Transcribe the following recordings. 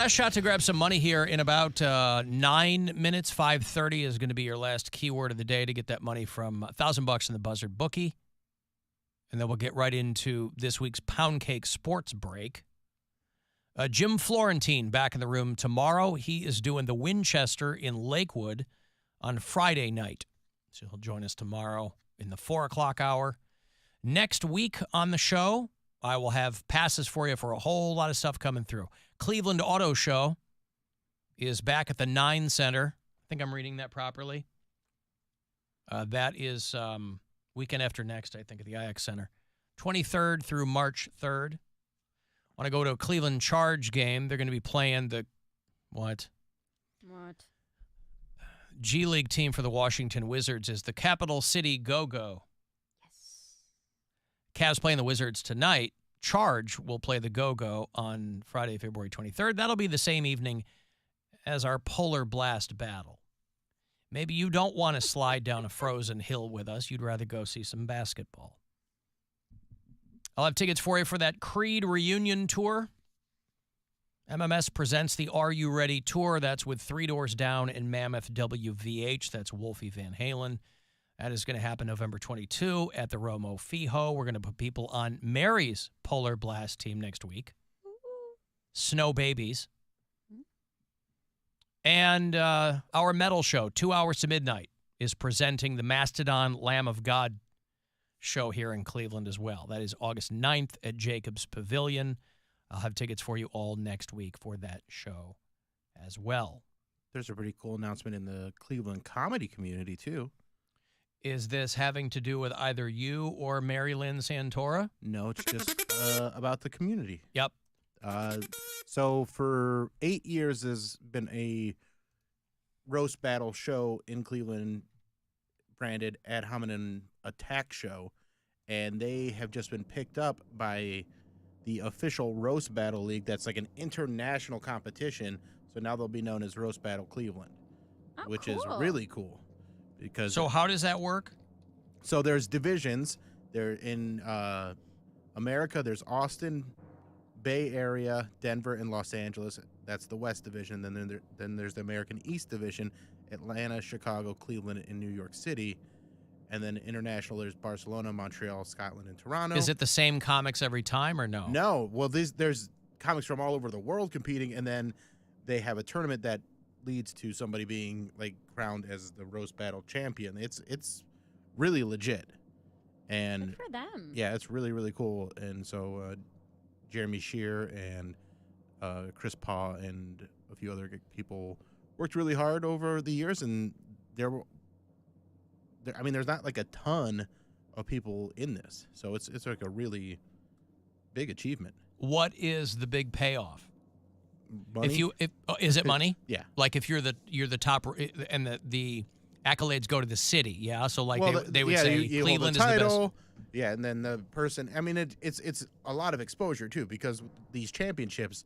Last shot to grab some money here in about 9 minutes. 5:30 is going to be your last keyword of the day to get that money from $1,000 in the Buzzard bookie. And then we'll get right into this week's Poundcake Sports Break. Jim Florentine back in the room tomorrow. He is doing the Winchester in Lakewood on Friday night. So he'll join us tomorrow in the 4 o'clock hour. Next week on the show, I will have passes for you for a whole lot of stuff coming through. Cleveland Auto Show is back at the 9 Center. I think I'm reading that properly. That is weekend after next, I think, at the IX Center. 23rd through March 3rd. Want to go to a Cleveland Charge game. They're going to be playing the, what? G League team for the Washington Wizards is the Capital City Go-Go. Cavs playing the Wizards tonight. Charge will play the Go-Go on Friday, February 23rd. That'll be the same evening as our Polar Blast battle. Maybe you don't want to slide down a frozen hill with us. You'd rather go see some basketball. I'll have tickets for you for that Creed reunion tour. MMS presents the Are You Ready tour. That's with Three Doors Down and Mammoth WVH. That's Wolfie Van Halen. That is going to happen November 22 at the Romo Fijo. We're going to put people on Mary's Polar Blast team next week. Snow Babies. And our metal show, 2 hours to midnight, is presenting the Mastodon Lamb of God show here in Cleveland as well. That is August 9th at Jacobs Pavilion. I'll have tickets for you all next week for that show as well. There's a pretty cool announcement in the Cleveland comedy community, too. Is this having to do with either you or Mary Lynn Santora? No, it's just about the community. Yep. So for 8 years, there's been a roast battle show in Cleveland branded Ad Hominem Attack Show, and they have just been picked up by the official Roast Battle League. That's like an international competition, so now they'll be known as Roast Battle Cleveland, which is really cool. Because so how does that work? So there's divisions. There in America, there's Austin, Bay Area, Denver, and Los Angeles. That's the West Division. Then there's the American East Division, Atlanta, Chicago, Cleveland, and New York City. And then international, there's Barcelona, Montreal, Scotland, and Toronto. Is it the same comics every time or no? No. Well, there's comics from all over the world competing, and then they have a tournament that leads to somebody being like crowned as the roast battle champion. It's really legit, and good for them. Yeah, it's really, really cool. And so Jeremy Shear and Chris Paw and a few other people worked really hard over the years, and there's not like a ton of people in this, so it's like a really big achievement. What is the big payoff? Money? Is it money? Yeah. Like if you're the top and the accolades go to the city, yeah. So like they would say you Cleveland hold the title, is the best. Yeah, and then the person. I mean, it's a lot of exposure too, because these championships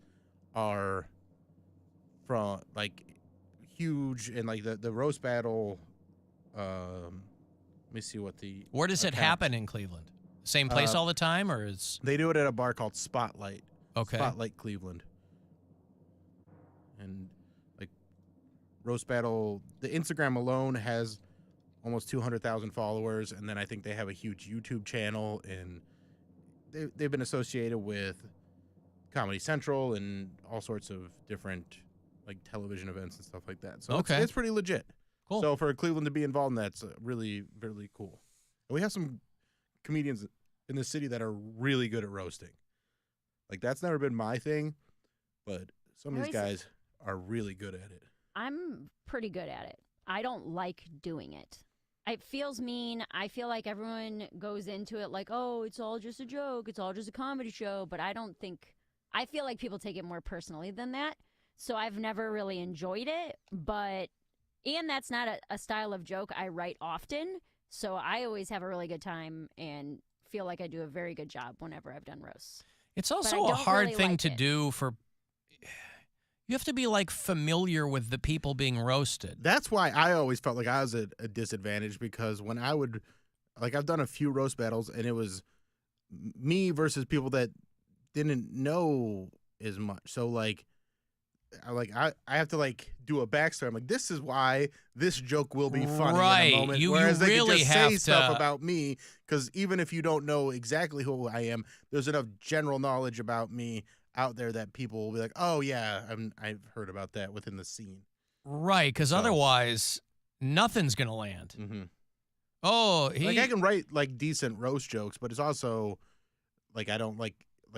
are from like huge, and like the roast battle. Let me see what the. Where does it happen in Cleveland? Same place all the time, or is they do it at a bar called Spotlight? Okay. Spotlight Cleveland. And like roast battle, the Instagram alone has almost 200,000 followers, and then I think they have a huge YouTube channel, and they've been associated with Comedy Central and all sorts of different like television events and stuff like that. So it's pretty legit. Cool. So for Cleveland to be involved in that's really, really cool. And we have some comedians in the city that are really good at roasting. Like that's never been my thing, but some of these guys are really good at it. I'm pretty good at it. I don't like doing it. It feels mean. I feel like everyone goes into it like, oh, it's all just a joke. It's all just a comedy show. But I feel like people take it more personally than that. So I've never really enjoyed it. And that's not a style of joke I write often. So I always have a really good time and feel like I do a very good job whenever I've done roasts. It's also a hard thing to do for. You have to be like familiar with the people being roasted. That's why I always felt like I was at a disadvantage, because when I would, like, I've done a few roast battles and it was me versus people that didn't know as much. So like I have to like do a backstory. I'm like, this is why this joke will be funny Right. in a moment. You Whereas they really can just have say stuff to- about me, because even if you don't know exactly who I am, there's enough general knowledge about me out there that people will be like, oh yeah, I've heard about that within the scene. Right, because So- otherwise, nothing's going to land. Mm-hmm. Oh, Like I can write like decent roast jokes, but it's also like I don't like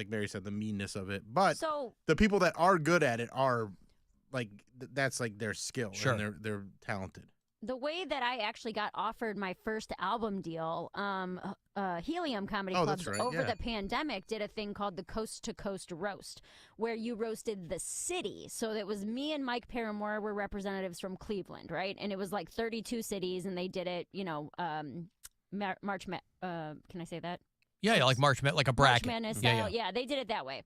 Mary said, the meanness of it. But So the people that are good at it are like that's like their skill. Sure. And they're talented. the way that I actually got offered my first album deal, Helium Comedy Oh, Clubs that's right, over yeah. the pandemic did a thing called the Coast to Coast Roast, where you roasted the city. So it was me and Mike Paramore were representatives from Cleveland, right? And it was like 32 cities, and they did it, can I say that? Yeah, like March Madness, like a bracket. March Madness Yeah, style. yeah. Yeah, they did it that way.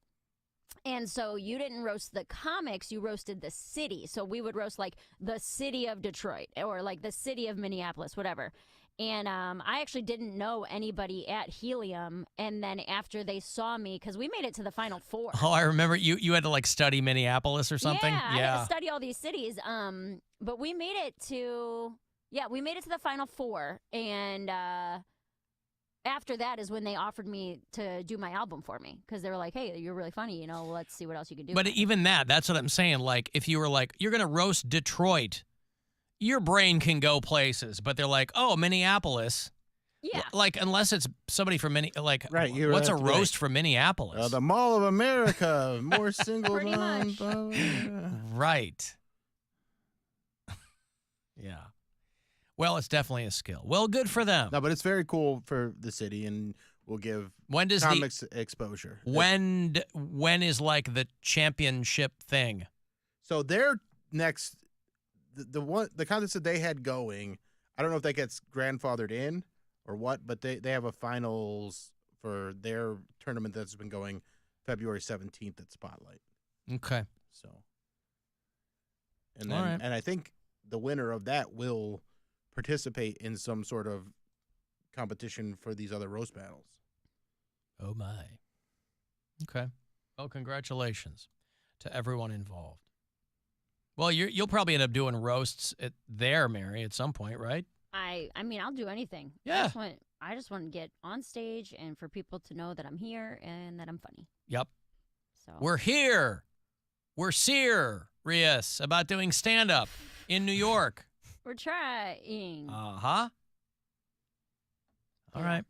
And so you didn't roast the comics, you roasted the city. So we would roast like the city of Detroit or like the city of Minneapolis, whatever. And I actually didn't know anybody at Helium. And then after they saw me, because we made it to the Final Four. Oh, I remember you had to like study Minneapolis or something. Yeah, I had to study all these cities. But we made it to the Final Four. And after that is when they offered me to do my album for me, because they were like, hey, you're really funny, let's see what else you can do. But even that's what I'm saying. Like, if you were like, you're going to roast Detroit, your brain can go places. But they're like, oh, Minneapolis. Yeah. Like, unless it's somebody from Right, you what's a have to be roast from Minneapolis? The Mall of America, more single. Pretty much. Right. Yeah. Well, it's definitely a skill. Well, good for them. No, but it's very cool for the city, and we'll give When does comics exposure. when is like the championship thing? So their next, the contest that they had going, I don't know if that gets grandfathered in or what, but they have a finals for their tournament that's been going February 17th at Spotlight. Okay. So, and then All right. and I think the winner of that will participate in some sort of competition for these other roast battles. Oh my. Okay. Well, congratulations to everyone involved. Well, you'll probably end up doing roasts there, Mary, at some point, right? I mean, I'll do anything. Yeah. I just want to get on stage and for people to know that I'm here and that I'm funny. Yep. So We're here. We're serious about doing stand-up in New York. we're trying. Uh-huh. All Yeah. right.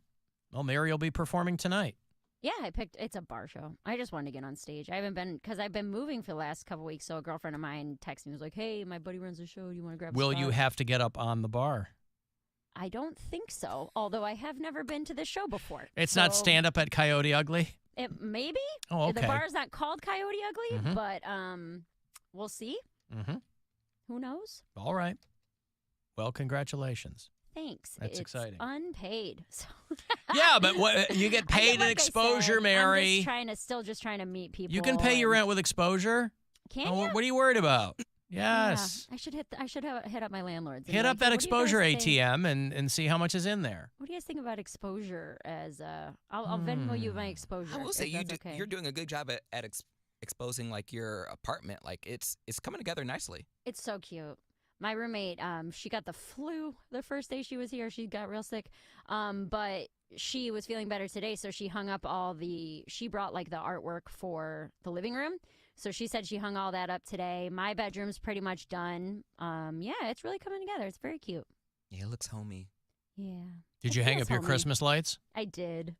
Well, Mary will be performing tonight. Yeah, it's a bar show. I just wanted to get on stage. I haven't been, because I've been moving for the last couple weeks. So a girlfriend of mine texted me, was like, hey, my buddy runs a show. Do you want to grab a Will spot? you have to get up on the bar? I don't think so. Although I have never been to this show before. It's not So stand-up at Coyote Ugly? Maybe. Oh, okay. The bar is not called Coyote Ugly, Mhm. but we'll see. Mm-hmm. Who knows? All right. Well, congratulations. Thanks. That's It's exciting. Unpaid. So Yeah, but what you get I paid get, in like I exposure, said, Mary. I'm just trying to meet people. You can pay your and- rent with exposure. Can Oh, you? what are you worried about? Yeah, Yes. I should hit up my landlords. and Hit be up like, that "Hey, what do you exposure guys think- ATM and see how much is in there. What do you guys think about exposure as I'll Venmo you my exposure. I will say if that's okay. you're doing a good job at exposing like your apartment. Like it's coming together nicely. It's so cute. My roommate, she got the flu the first day she was here. She got real sick. But she was feeling better today, so she hung up she brought like the artwork for the living room. So she said she hung all that up today. My bedroom's pretty much done. Yeah, it's really coming together. It's very cute. Yeah, it looks homey. Yeah. Did It you hang feels up your homey. Christmas lights? I did.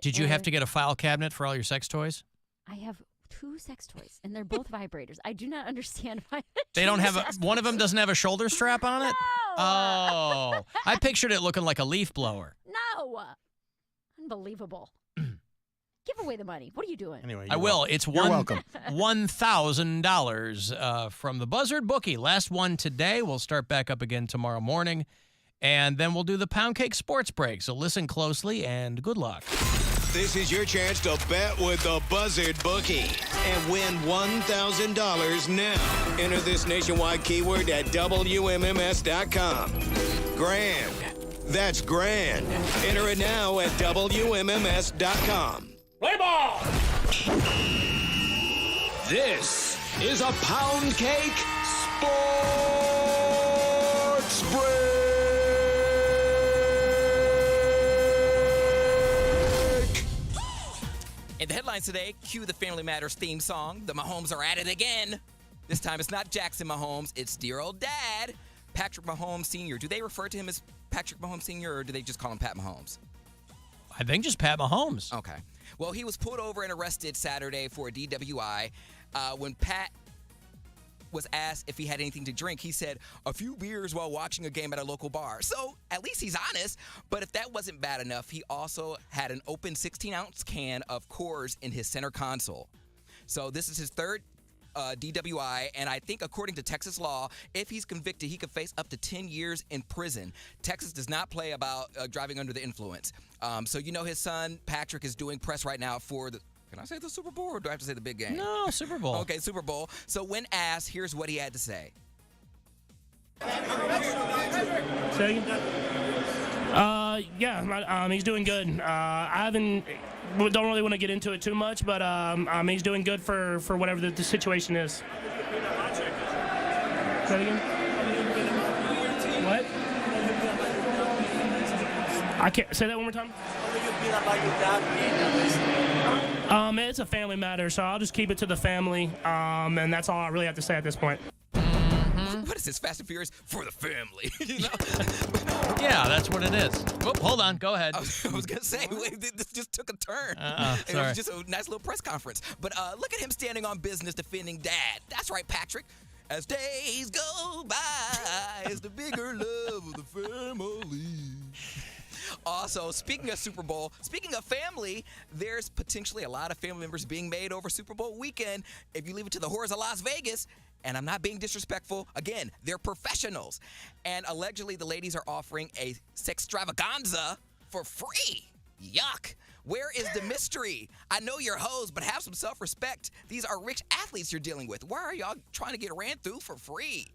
Did you have to get a file cabinet for all your sex toys? I have 2 sex toys, and they're both vibrators. I do not understand why. They don't have sex one of them toys. doesn't have a shoulder strap on it? No! Oh, I pictured it looking like a leaf blower. No! Unbelievable. Give away the money. What are you doing? Anyway, I will. It's You're welcome. $1,000 from the Buzzard Bookie. Last one today. We'll start back up again tomorrow morning, and then we'll do the Poundcake Sports Break. So listen closely and good luck. This is your chance to bet with the Buzzard Bookie and win $1,000 now. Enter this nationwide keyword at WMMS.com. Grand. That's grand. Enter it now at WMMS.com. Play ball! This is a Poundcake Sports Break. In the headlines today, cue the Family Matters theme song. The Mahomes are at it again. This time it's not Jackson Mahomes, it's dear old dad, Patrick Mahomes Sr. Do they refer to him as Patrick Mahomes Sr. or do they just call him Pat Mahomes? I think just Pat Mahomes. Okay. Well, he was pulled over and arrested Saturday for a DWI. When Pat was asked if he had anything to drink, he said a few beers while watching a game at a local bar. So at least he's honest. But if that wasn't bad enough, he also had an open 16-ounce can of Coors in his center console. So this is his third DWI, and I think according to Texas law, if he's convicted, he could face up to 10 years in prison. Texas does not play about driving under the influence. So you know his son, Patrick, is doing press right now for the, can I say the Super Bowl or do I have to say the big game? No, Super Bowl. Okay, Super Bowl. So when asked, here's what he had to say. Say again? Yeah, he's doing good. Don't really want to get into it too much, but he's doing good for whatever the situation is. Say that again? What? I can't say that one more time. It's a family matter, so I'll just keep it to the family, and that's all I really have to say at this point. What is this, Fast and Furious for the family? You know? Yeah, that's what it is. Oh, hold on. Go ahead. I was going to say, this just took a turn. It sorry. was just a nice little press conference. But look at him standing on business defending dad. That's right, Patrick. As days go by, it's the bigger love of the family. Also, speaking of Super Bowl, speaking of family, there's potentially a lot of family members being made over Super Bowl weekend. If you leave it to the whores of Las Vegas, and I'm not being disrespectful, again, they're professionals. And allegedly, the ladies are offering a sextravaganza for free. Yuck. Where is the mystery? I know you're hoes, but have some self-respect. These are rich athletes you're dealing with. Why are y'all trying to get ran through for free?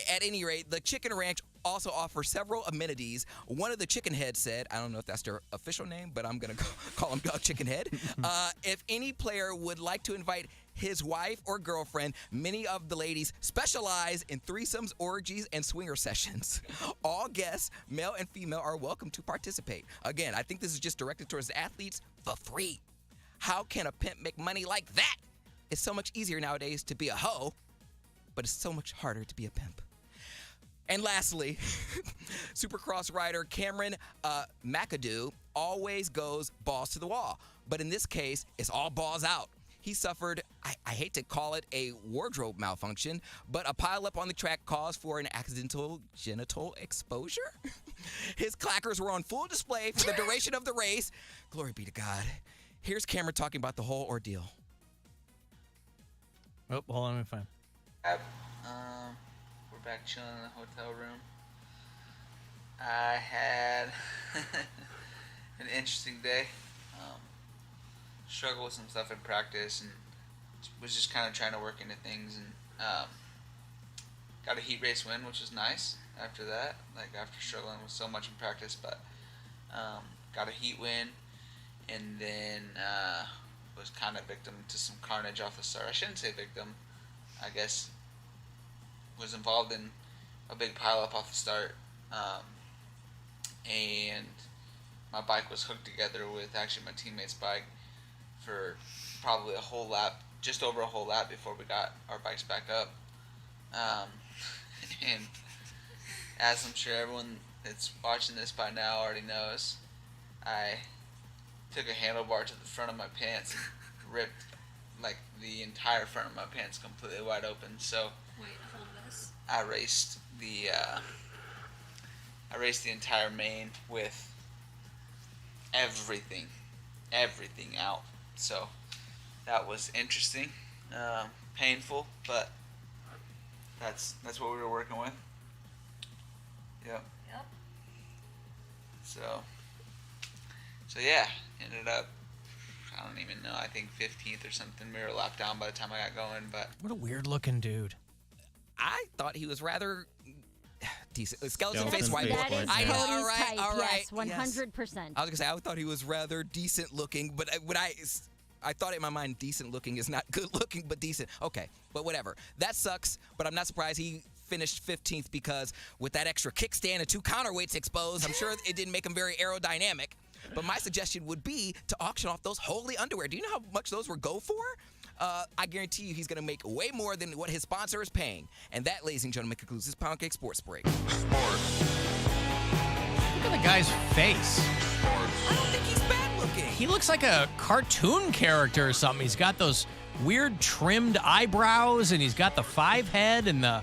At any rate, the Chicken Ranch also offers several amenities. One of the chicken heads said, I don't know if that's their official name, but I'm going to call him Chicken Head. If any player would like to invite his wife or girlfriend, many of the ladies specialize in threesomes, orgies, and swinger sessions. All guests, male and female, are welcome to participate. Again, I think this is just directed towards the athletes for free. How can a pimp make money like that? It's so much easier nowadays to be a hoe, but it's so much harder to be a pimp. And lastly, Supercross rider Cameron McAdoo always goes balls to the wall. But in this case, it's all balls out. He suffered, I hate to call it a wardrobe malfunction, but a pileup on the track caused for an accidental genital exposure. His clackers were on full display for the duration of the race. Glory be to God. Here's Cameron talking about the whole ordeal. Oh, hold on, let me find. We're back chilling in the hotel room. I had an interesting day. Struggled with some stuff in practice and was just kind of trying to work into things and got a heat race win, which was nice after that, like after struggling with so much in practice, but got a heat win and then was kind of victim to some carnage off the start. I shouldn't say victim, I guess was involved in a big pileup off the start, and my bike was hooked together with actually my teammate's bike for probably a whole lap, just over a whole lap before we got our bikes back up. And as I'm sure everyone that's watching this by now already knows, I took a handlebar to the front of my pants and ripped like the entire front of my pants completely wide open. So I raced the entire main with everything out. So that was interesting, painful, but that's what we were working with. Yep. So yeah, ended up, I don't even know, I think 15th or something. We were locked down by the time I got going, but What a weird looking dude. I thought he was rather decent. Skeleton face, Skeleton white face, boy. That is white. I know, Cody's all right, type, all right. yes, 100%. I was gonna say I thought he was rather decent looking, but when I I thought in my mind decent looking is not good looking, but decent. Okay, but whatever. That sucks, but I'm not surprised he finished 15th because with that extra kickstand and 2 counterweights exposed, I'm sure it didn't make him very aerodynamic. But my suggestion would be to auction off those holy underwear. Do you know how much those would go for? I guarantee you he's going to make way more than what his sponsor is paying. And that, ladies and gentlemen, concludes this Poundcake Sports Break. Sports. Look at the guy's face. I don't think he's bad looking. He looks like a cartoon character or something. He's got those weird trimmed eyebrows, and he's got the 5 head and the...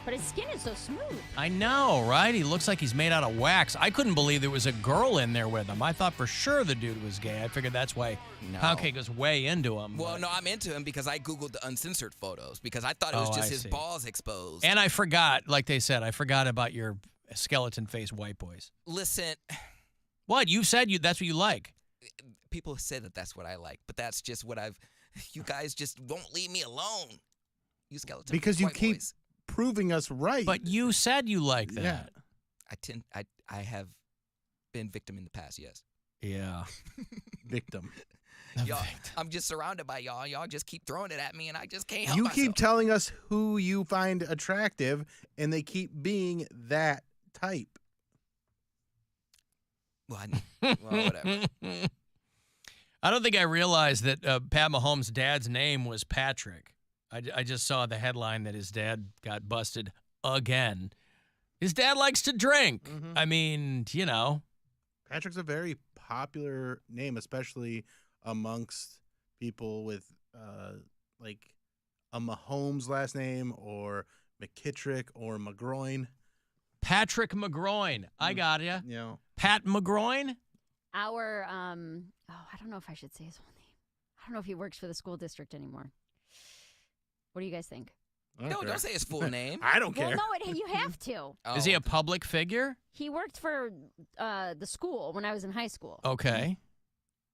But his skin is so smooth. I know, right? He looks like he's made out of wax. I couldn't believe there was a girl in there with him. I thought for sure the dude was gay. I figured that's why Poundcake was way into him. Well, no, I'm into him because I Googled the uncensored photos because I thought it was just his balls exposed. And I forgot, like they said, I forgot about your skeleton face white boys. Listen. What? You said that's what you like. People say that that's what I like, but that's just what you guys just won't leave me alone. You skeleton because you white keep boys. Proving us right. But you said you like that. Yeah. I have been victim in the past, yes. Yeah. Victim. Y'all, I'm just surrounded by y'all. Y'all just keep throwing it at me, and I just can't help myself. You keep telling us who you find attractive, and they keep being that type. Well, whatever. I don't think I realized that Pat Mahomes' dad's name was Patrick. I just saw the headline that his dad got busted again. His dad likes to drink. Mm-hmm. I mean, you know. Patrick's a very popular name, especially amongst people with like a Mahomes last name or McKittrick or McGroin. Patrick McGroin. I got you. Yeah. Pat McGroin? Our, I don't know if I should say his whole name. I don't know if he works for the school district anymore. What do you guys think? No, don't say his full name. I don't care. Well, no, you have to. Is he a public figure? He worked for the school when I was in high school. Okay.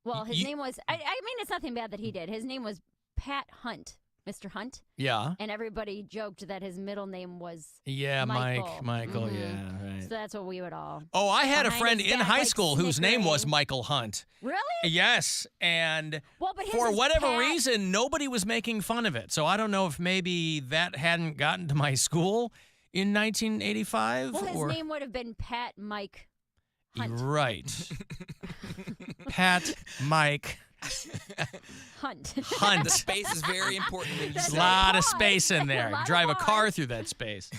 Well, his name was, I mean, it's nothing bad that he did. His name was Pat Hunt, Mr. Hunt. Yeah. And everybody joked that his middle name was Michael. Mm-hmm. Yeah, right. So that's what we would all. Oh, I had a behind friend his in back, high like, school whose name was snickering. Michael Hunt. Really? Yes, and Well, but his for is whatever Pat. reason, nobody was making fun of it. So I don't know if maybe that hadn't gotten to my school in 1985. Well, his or... name would have been Pat Mike Hunt. Right. Pat Mike Hunt. Hunt. The space is very important. When you That's A say right. lot of Pause. space in A there. lot of Drive a car pause. through that space.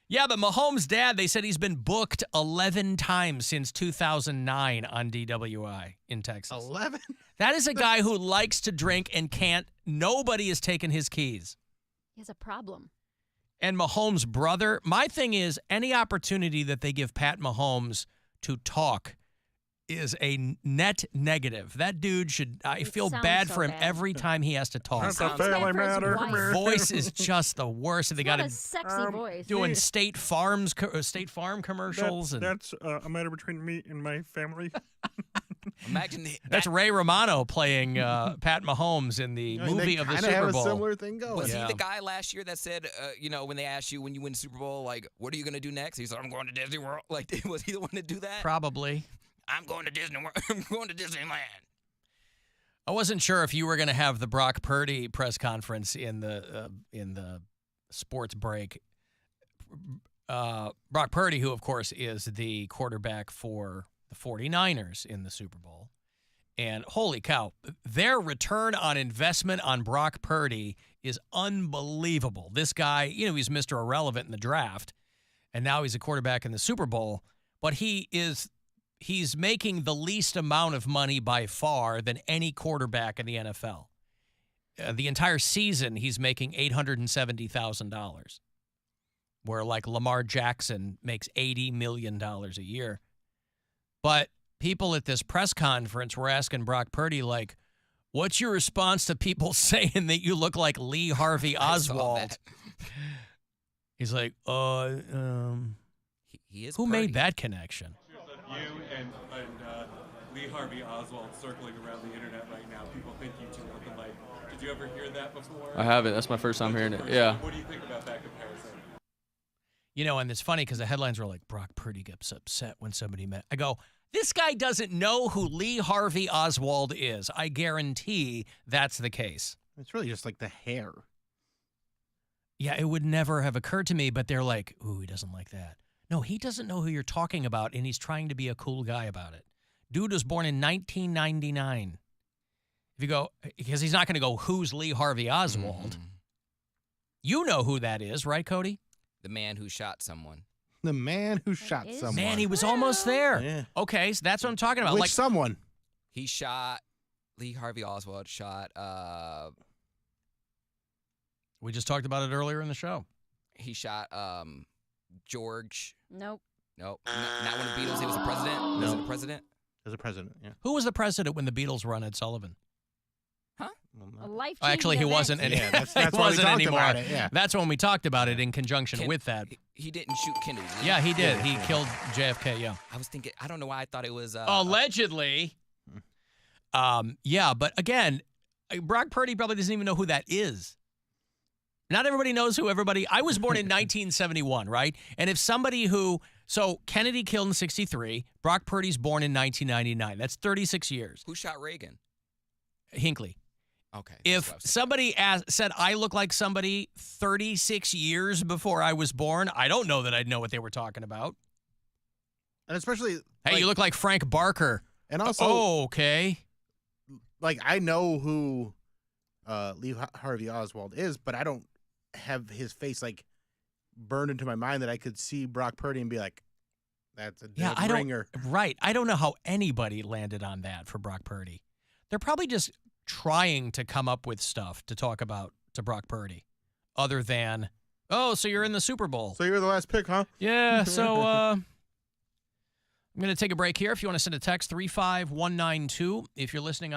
Yeah, but Mahomes' dad, they said he's been booked 11 times since 2009 on DWI in Texas. 11? That is a guy who likes to drink and can't. Nobody has taken his keys. He has a problem. And Mahomes' brother, my thing is any opportunity that they give Pat Mahomes to talk is a net negative. That dude should, I It feel sounds bad so for him bad. every time he has to talk. That's a Sounds bad family for his matter. wife. Voice is just the worst. They got What a to sexy voice. doing State Farm commercials. That's a matter between me and my family. Imagine That's Ray Romano playing Pat Mahomes in the movie of the They Super have Bowl. a similar thing going. Was Yeah. he the guy last year that said, when they asked you when you win the Super Bowl, like, what are you going to do next? He said, I'm going to Disney World. Like, was he the one to do that? Probably. I'm going to Disney World. I'm going to Disneyland. I wasn't sure if you were going to have the Brock Purdy press conference in the sports break. Brock Purdy, who of course is the quarterback for the 49ers in the Super Bowl. And holy cow, their return on investment on Brock Purdy is unbelievable. This guy, he's Mr. Irrelevant in the draft, and now he's a quarterback in the Super Bowl, but he's making the least amount of money by far than any quarterback in the NFL. The entire season, he's making $870,000, where like Lamar Jackson makes $80 million a year. But people at this press conference were asking Brock Purdy, like, what's your response to people saying that you look like Lee Harvey I saw Oswald? that. He's like, He is who Purdy. made that connection? You and Lee Harvey Oswald circling around the internet right now. People think you two look alike. Did you ever hear that before? I haven't. That's my first time hearing it. Yeah. What do you think about that comparison? You know, and it's funny because the headlines were like, Brock Purdy gets upset when somebody met. I go, this guy doesn't know who Lee Harvey Oswald is. I guarantee that's the case. It's really just like the hair. Yeah, it would never have occurred to me, but they're like, ooh, he doesn't like that. No, he doesn't know who you're talking about, and he's trying to be a cool guy about it. Dude was born in 1999. If you go, because he's not going to go, who's Lee Harvey Oswald? Mm-hmm. You know who that is, right, Cody? The man who shot someone. The man who shot is someone. Man, he was almost there. Yeah. Okay, so that's what I'm talking about. Which Like, someone? He shot, Lee Harvey Oswald shot, we just talked about it earlier in the show. he shot George. Nope. Nope. Not one of the Beatles. He was the president. Was No. it the president? As a president, yeah. Who was the president when the Beatles were on Ed Sullivan? Well, A no. life. Actually, he wasn't. Yeah, that's he why we wasn't talked anymore. about it, yeah. That's when we talked about it in conjunction Ken- with that. He didn't shoot Kennedy. did he? Yeah, he did. Yeah, He yeah. killed JFK, yeah. I was thinking, I don't know why I thought it was. Allegedly. Yeah, but again, Brock Purdy probably doesn't even know who that is. Not everybody knows who everybody. I was born in 1971, right? And if somebody so Kennedy killed in 63, Brock Purdy's born in 1999. That's 36 years. Who shot Reagan? Hinckley. Okay. that's If what I was thinking. somebody said I look like somebody 36 years before I was born, I don't know that I'd know what they were talking about. And especially, Hey, like, you look like Frank Barker. and also, Oh, okay. like, I know who Lee Harvey Oswald is, but I don't have his face, like, burned into my mind that I could see Brock Purdy and be like, that's a Yeah, dead ringer. Right. I don't know how anybody landed on that for Brock Purdy. They're probably just trying to come up with stuff to talk about to Brock Purdy other than, oh, so you're in the Super Bowl. So you're the last pick, huh? Yeah, so I'm going to take a break here. If you want to send a text, 35192. If you're listening on